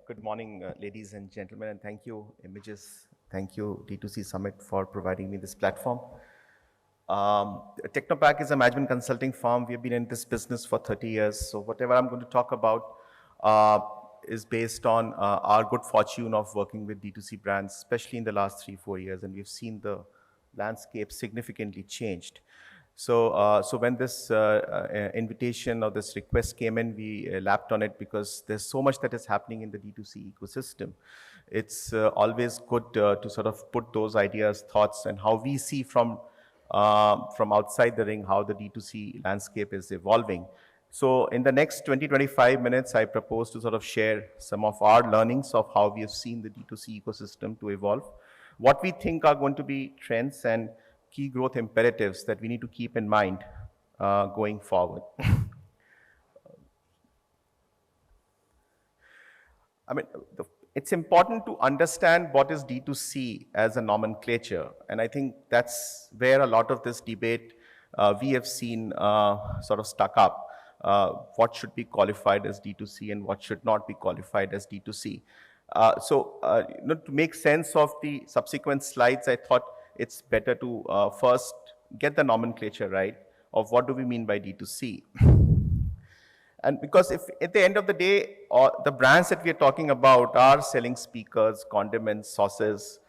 Good morning, ladies and gentlemen, and thank you, Images. Thank you, D2C Summit, for providing me this platform. Technopak is a management consulting firm. We've been in this business for 30 years. So whatever I'm going to talk about uh, is based on our good fortune of working with D2C brands, especially in the last 3-4 years, and we've seen the landscape significantly changed. So when this invitation or this request came in, we lapped on it because there's so much that is happening in the D2C ecosystem. It's always good to sort of put those ideas, thoughts, and how we see from outside the ring how the D2C landscape is evolving. So in the next 20-25 minutes, I propose to sort of share some of our learnings of how we have seen the D2C ecosystem to evolve, what we think are going to be trends and key growth imperatives that we need to keep in mind going forward. I mean, it's important to understand what is D2C as a nomenclature. And I think that's where a lot of this debate we have seen sort of stuck up. What should be qualified as D2C and what should not be qualified as D2C. To make sense of the subsequent slides, I thought it's better to first get the nomenclature right of what do we mean by D2C. And because if at the end of the day, the brands that we are talking about are selling speakers, condiments, sauces.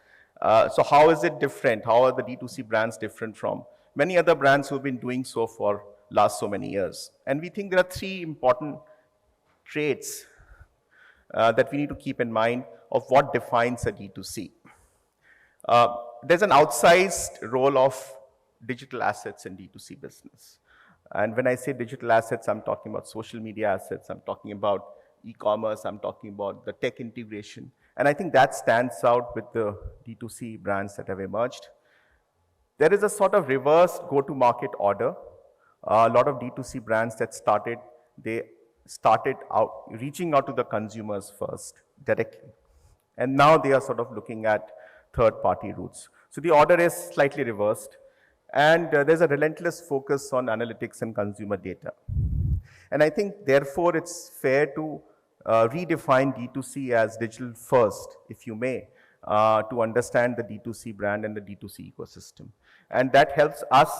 So how is it different? How are the D2C brands different from many other brands who have been doing so for last so many years? And we think there are three important traits that we need to keep in mind of what defines a D2C. There's an outsized role of digital assets in D2C business. And when I say digital assets, I'm talking about social media assets, I'm talking about e-commerce, I'm talking about the tech integration. And I think that stands out with the D2C brands that have emerged. There is a sort of reversed go-to-market order. A lot of D2C brands that they started out reaching out to the consumers first directly. And now they are sort of looking at third-party routes. So the order is slightly reversed. And there's a relentless focus on analytics and consumer data. And I think, therefore, it's fair to redefine D2C as digital first, if you may, to understand the D2C brand and the D2C ecosystem. And that helps us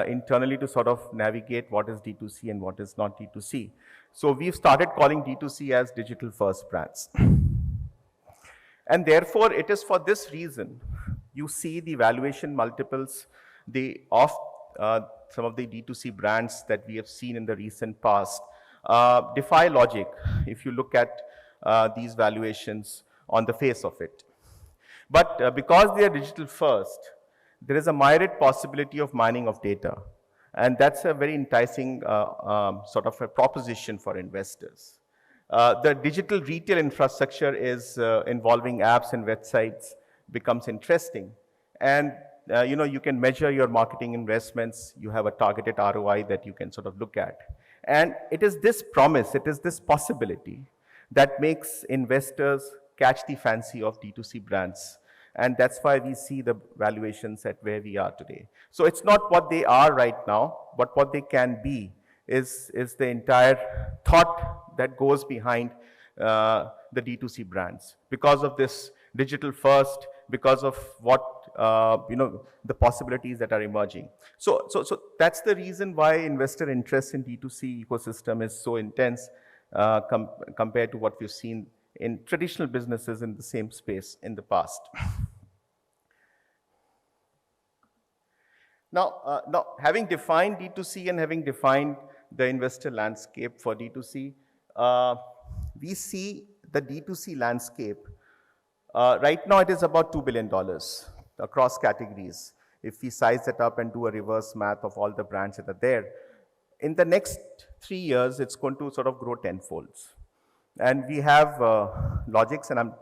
internally to sort of navigate what is D2C and what is not D2C. So we've started calling D2C as digital first brands. And therefore, it is for this reason you see the valuation multiples of some of the D2C brands that we have seen in the recent past defy logic if you look at these valuations on the face of it. But because they are digital first, there is a myriad possibility of mining of data. And that's a very enticing sort of a proposition for investors. The digital retail infrastructure is involving apps and websites becomes interesting. And you can measure your marketing investments. You have a targeted ROI that you can sort of look at. And it is this promise, it is this possibility that makes investors catch the fancy of D2C brands. And that's why we see the valuations at where we are today. So it's not what they are right now, but what they can be is the entire thought that goes behind the D2C brands. Because of this digital first, because of what the possibilities that are emerging. So that's the reason why investor interest in D2C ecosystem is so intense compared to what we've seen in traditional businesses in the same space in the past. Now, having defined D2C and having defined the investor landscape for D2C, we see the D2C landscape. Right now, it is about $2 billion across categories. If we size it up and do a reverse math of all the brands that are there, in the next 3 years, it's going to sort of grow tenfolds. And we have logics, and I'm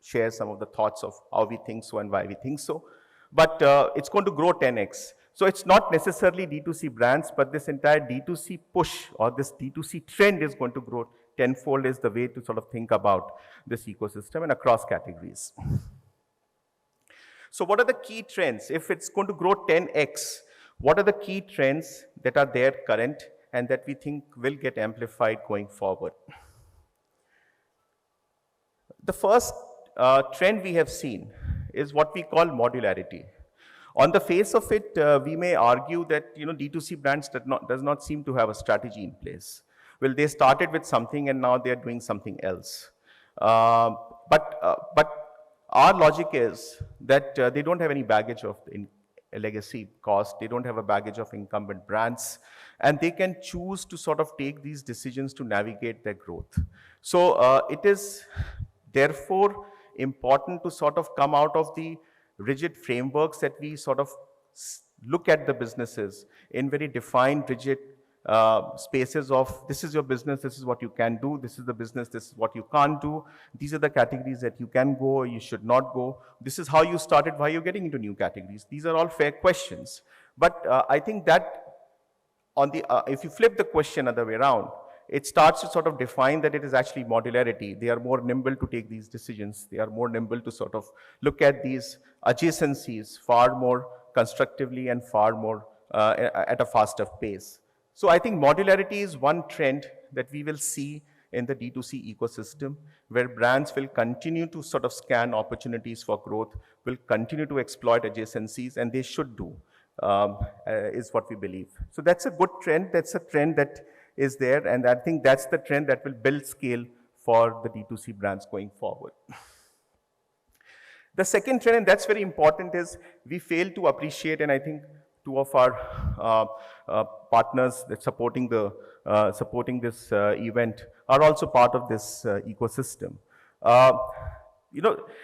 share some of the thoughts of how we think so and why we think so. But it's going to grow 10x. So it's not necessarily D2C brands, but this entire D2C push or this D2C trend is going to grow tenfold is the way to sort of think about this ecosystem and across categories. So what are the key trends? If it's going to grow 10x, what are the key trends that are there current and that we think will get amplified going forward? The first trend we have seen is what we call modularity. On the face of it, we may argue that D2C brands does not seem to have a strategy in place. Well, they started with something and now they are doing something else. But our logic is that they don't have any baggage of legacy cost. They don't have a baggage of incumbent brands, and they can choose to sort of take these decisions to navigate their growth. So it is therefore important to sort of come out of the rigid frameworks that we sort of look at the businesses in very defined, rigid spaces of this is your business, this is what you can do, this is the business, this is what you can't do, these are the categories that you can go or you should not go, this is how you started, why you're getting into new categories. These are all fair questions. But I think that if you flip the question other way around, it starts to sort of define that it is actually modularity. They are more nimble to take these decisions. They are more nimble to sort of look at these adjacencies far more constructively and far more at a faster pace. So I think modularity is one trend that we will see in the D2C ecosystem, where brands will continue to sort of scan opportunities for growth, will continue to exploit adjacencies, and they should do, is what we believe. So that's a good trend. That's a trend that is there, and I think that's the trend that will build scale for the D2C brands going forward. The second trend, and that's very important, is we fail to appreciate, and I think two of our partners that supporting this event are also part of this ecosystem.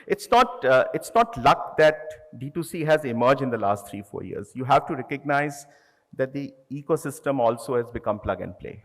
It's not luck that D2C has emerged in the last 3-4 years. You have to recognize that the ecosystem also has become plug and play.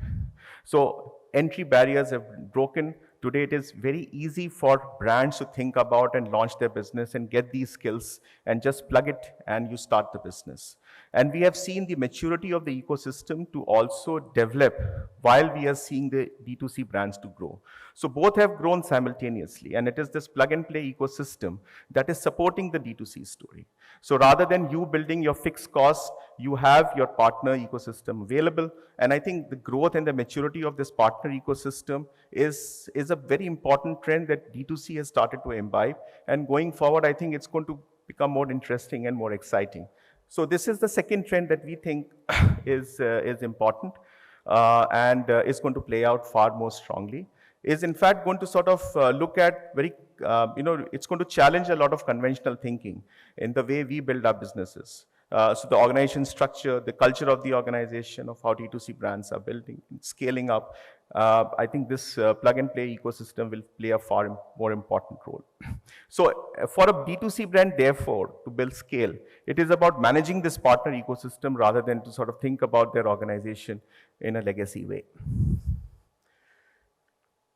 So entry barriers have broken. Today it is very easy for brands to think about and launch their business and get these skills and just plug it and you start the business. And we have seen the maturity of the ecosystem to also develop while we are seeing the D2C brands to grow. So both have grown simultaneously, and it is this plug and play ecosystem that is supporting the D2C story. So rather than you building your fixed costs, you have your partner ecosystem available. And I think the growth and the maturity of this partner ecosystem is a very important trend that D2C has started to imbibe. And going forward, I think it's going to become more interesting and more exciting. So this is the second trend that we think is important and is going to play out far more strongly. Is in fact going to sort of look at it's going to challenge a lot of conventional thinking in the way we build our businesses. So the organization structure, the culture of the organization, of how D2C brands are building, scaling up. I think this plug and play ecosystem will play a far more important role. So for a D2C brand, therefore, to build scale, it is about managing this partner ecosystem rather than to sort of think about their organization in a legacy way.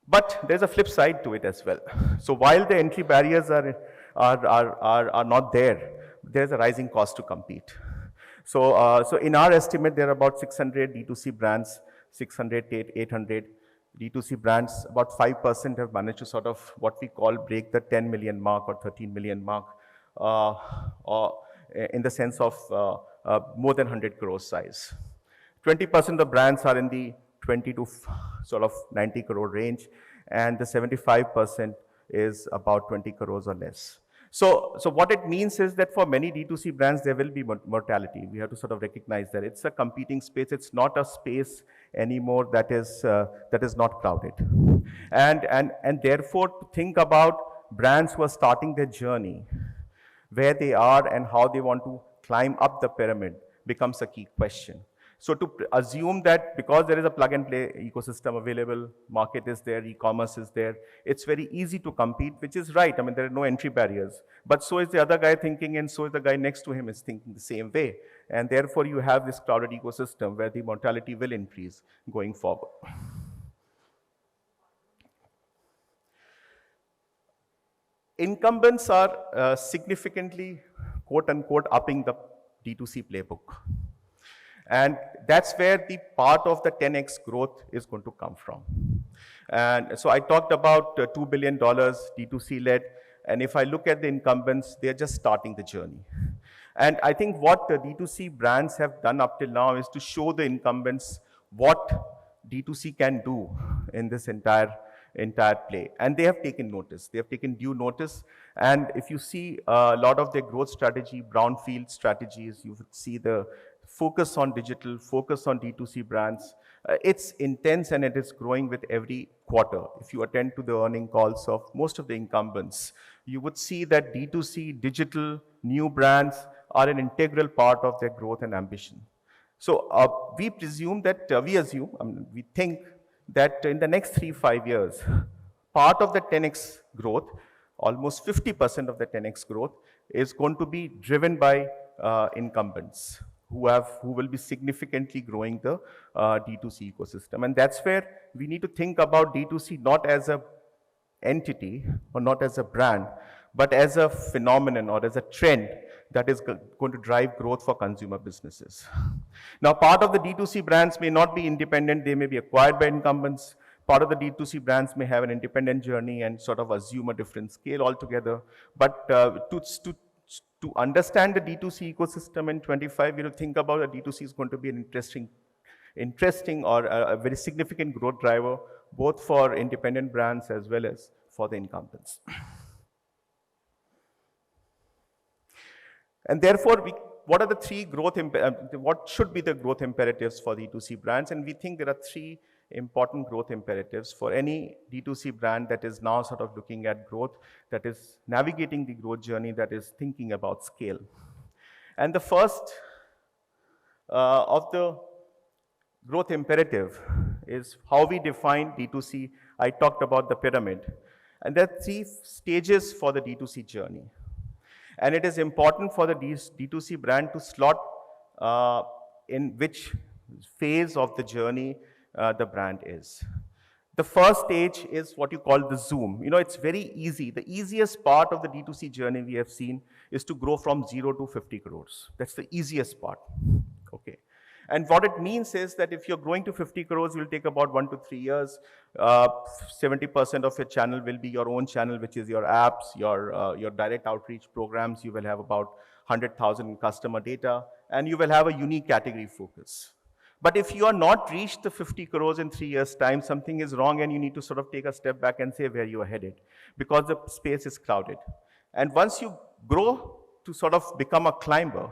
But there's a flip side to it as well. So while the entry barriers are not there, there's a rising cost to compete. So in our estimate, there are about 600 D2C brands, 600 to 800 D2C brands. About 5% have managed to sort of what we call break the 10 million mark or 13 million mark, or in the sense of more than 100 crore size. 20% of the brands are in the 20 to sort of 90 crore range, and the 75% is about 20 crores or less. So what it means is that for many D2C brands, there will be mortality. We have to sort of recognize that it's a competing space. It's not a space anymore that is not crowded. And therefore, to think about brands who are starting their journey, where they are and how they want to climb up the pyramid becomes a key question. So to assume that because there is a plug and play ecosystem available, market is there, e-commerce is there, it's very easy to compete, which is right. I mean, there are no entry barriers. But so is the other guy thinking, and so is the guy next to him is thinking the same way. And therefore, you have this crowded ecosystem where the mortality will increase going forward. Incumbents are significantly, quote unquote, upping the D2C playbook. And that's where the part of the 10x growth is going to come from. And so I talked about $2 billion D2C led. And if I look at the incumbents, they're just starting the journey. And I think what the D2C brands have done up till now is to show the incumbents what D2C can do in this entire entire play. And they have taken notice. They have taken due notice. And if you see a lot of their growth strategy, brownfield strategies, you would see the focus on digital, focus on D2C brands. It's intense and it is growing with every quarter. If you attend to the earning calls of most of the incumbents, you would see that D2C, digital, new brands are an integral part of their growth and ambition. So we presume that, we think that in the next 3-5 years, part of the 10x growth, almost 50% of the 10x growth is going to be driven by incumbents who will be significantly growing the D2C ecosystem. And that's where we need to think about D2C not as a entity or not as a brand, but as a phenomenon or as a trend that is going to drive growth for consumer businesses. Now, part of the D2C brands may not be independent, they may be acquired by incumbents. Part of the D2C brands may have an independent journey and sort of assume a different scale altogether. But to understand the D2C ecosystem in 25, we will think about that D2C is going to be an interesting or a very significant growth driver, both for independent brands as well as for the incumbents. And therefore, what are the three what should be the growth imperatives for D2C brands? And we think there are three important growth imperatives for any D2C brand that is now sort of looking at growth, that is navigating the growth journey, that is thinking about scale. And the first of the growth imperative is how we define D2C. I talked about the pyramid. And there are three stages for the D2C journey. And it is important for the D2C brand to slot in which phase of the journey the brand is. The first stage is what you call the zoom. It's very easy. The easiest part of the D2C journey we have seen is to grow from 0 to 50 crores. That's the easiest part. Okay. And what it means is that if you're growing to 50 crores, it will take about 1 to 3 years. 70% of your channel will be your own channel, which is your apps, your direct outreach programs. You will have about 100,000 customer data, and you will have a unique category focus. But if you are not reached the 50 crores in 3 years' time, something is wrong, and you need to sort of take a step back and say where you are headed, because the space is crowded. And once you grow to sort of become a climber,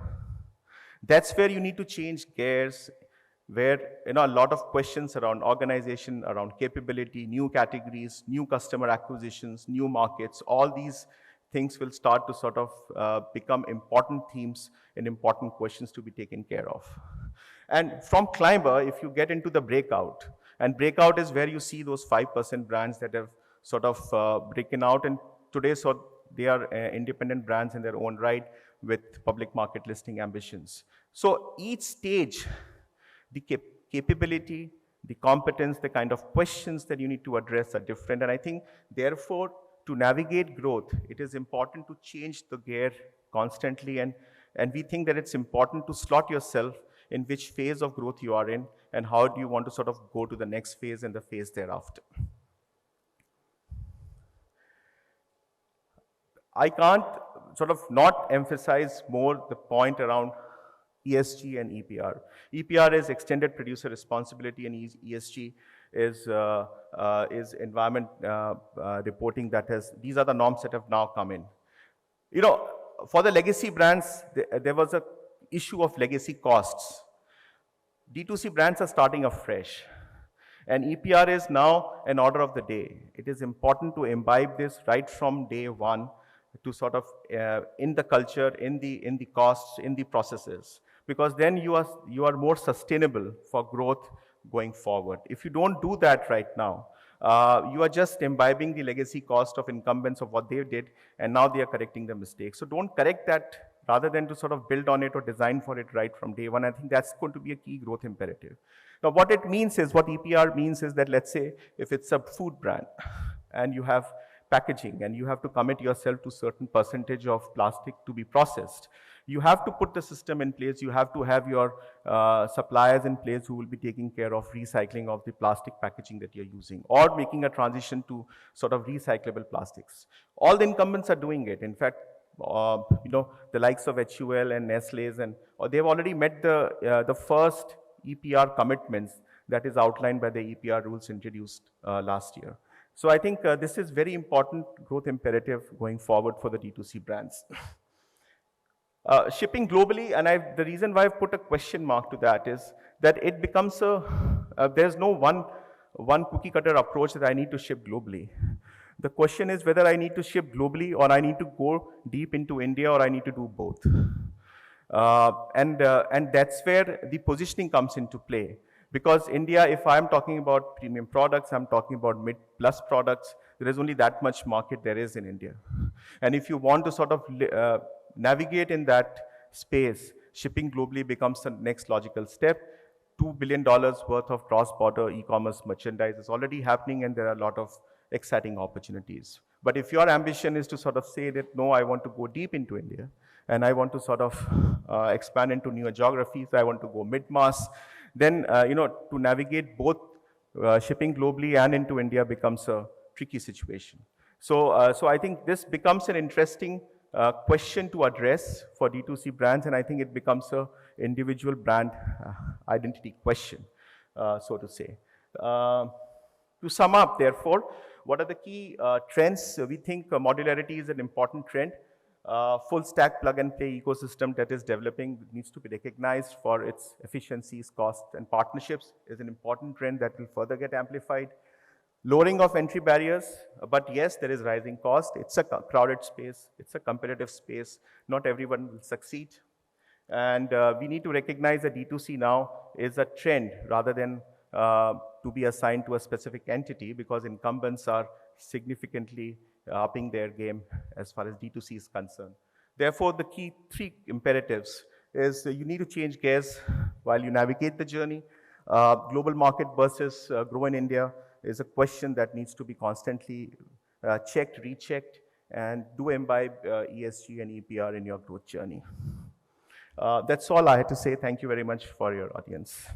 that's where you need to change gears, where a lot of questions around organization, around capability, new categories, new customer acquisitions, new markets, all these things will start to sort of become important themes and important questions to be taken care of. And from climber, if you get into the breakout, and breakout is where you see those 5% brands that have sort of broken out, and today so they are independent brands in their own right, with public market listing ambitions. So each stage, the capability, the competence, the kind of questions that you need to address are different. And I think, therefore, to navigate growth, it is important to change the gear constantly. And we think that it's important to slot yourself in which phase of growth you are in, and how do you want to sort of go to the next phase and the phase thereafter. I can't sort of not emphasize more the point around ESG and EPR. EPR is extended producer responsibility, and ESG is environment reporting. These are the norms that have now come in. For the legacy brands, there was a issue of legacy costs. D2C brands are starting afresh, and EPR is now an order of the day. It is important to imbibe this right from day one, to sort of in the culture, in the costs, in the processes, because then you are more sustainable for growth going forward. If you don't do that right now, you are just imbibing the legacy cost of incumbents of what they did, and now they are correcting the mistakes. So don't correct that, rather than to sort of build on it or design for it right from day one. I think that's going to be a key growth imperative. Now, what EPR means is that, let's say, if it's a food brand and you have packaging and you have to commit yourself to certain percentage of plastic to be processed, you have to put the system in place. You have to have your suppliers in place who will be taking care of recycling of the plastic packaging that you're using, or making a transition to sort of recyclable plastics. All the incumbents are doing it. In fact, the likes of HUL and Nestle's, they've already met the first EPR commitments that is outlined by the EPR rules introduced last year. So I think this is very important growth imperative going forward for the D2C brands. Shipping globally, and the reason why I've put a question mark to that is that it becomes there's no one cookie cutter approach that I need to ship globally. The question is whether I need to ship globally or I need to go deep into India or I need to do both. And that's where the positioning comes into play. Because India, if I'm talking about premium products, I'm talking about mid-plus products, there is only that much market there is in India. And if you want to sort of navigate in that space, shipping globally becomes the next logical step. $2 billion worth of cross-border e-commerce merchandise is already happening, and there are a lot of exciting opportunities. But if your ambition is to sort of say that, no, I want to go deep into India, and I want to sort of expand into newer geographies, I want to go mid-mass, then, to navigate both shipping globally and into India becomes a tricky situation. So I think this becomes an interesting question to address for D2C brands, and I think it becomes a individual brand identity question, so to say. To sum up, therefore, what are the key trends? We think modularity is an important trend. Full stack plug and play ecosystem that is developing needs to be recognized for its efficiencies, costs, and partnerships is an important trend that will further get amplified. Lowering of entry barriers, but yes, there is rising cost. It's a crowded space. It's a competitive space. Not everyone will succeed. And we need to recognize that D2C now is a trend rather than to be assigned to a specific entity, because incumbents are significantly upping their game as far as D2C is concerned. Therefore, the key three imperatives is you need to change gears while you navigate the journey. Global market versus grow in India is a question that needs to be constantly checked, rechecked, and do imbibe ESG and EPR in your growth journey. That's all I had to say. Thank you very much for your audience.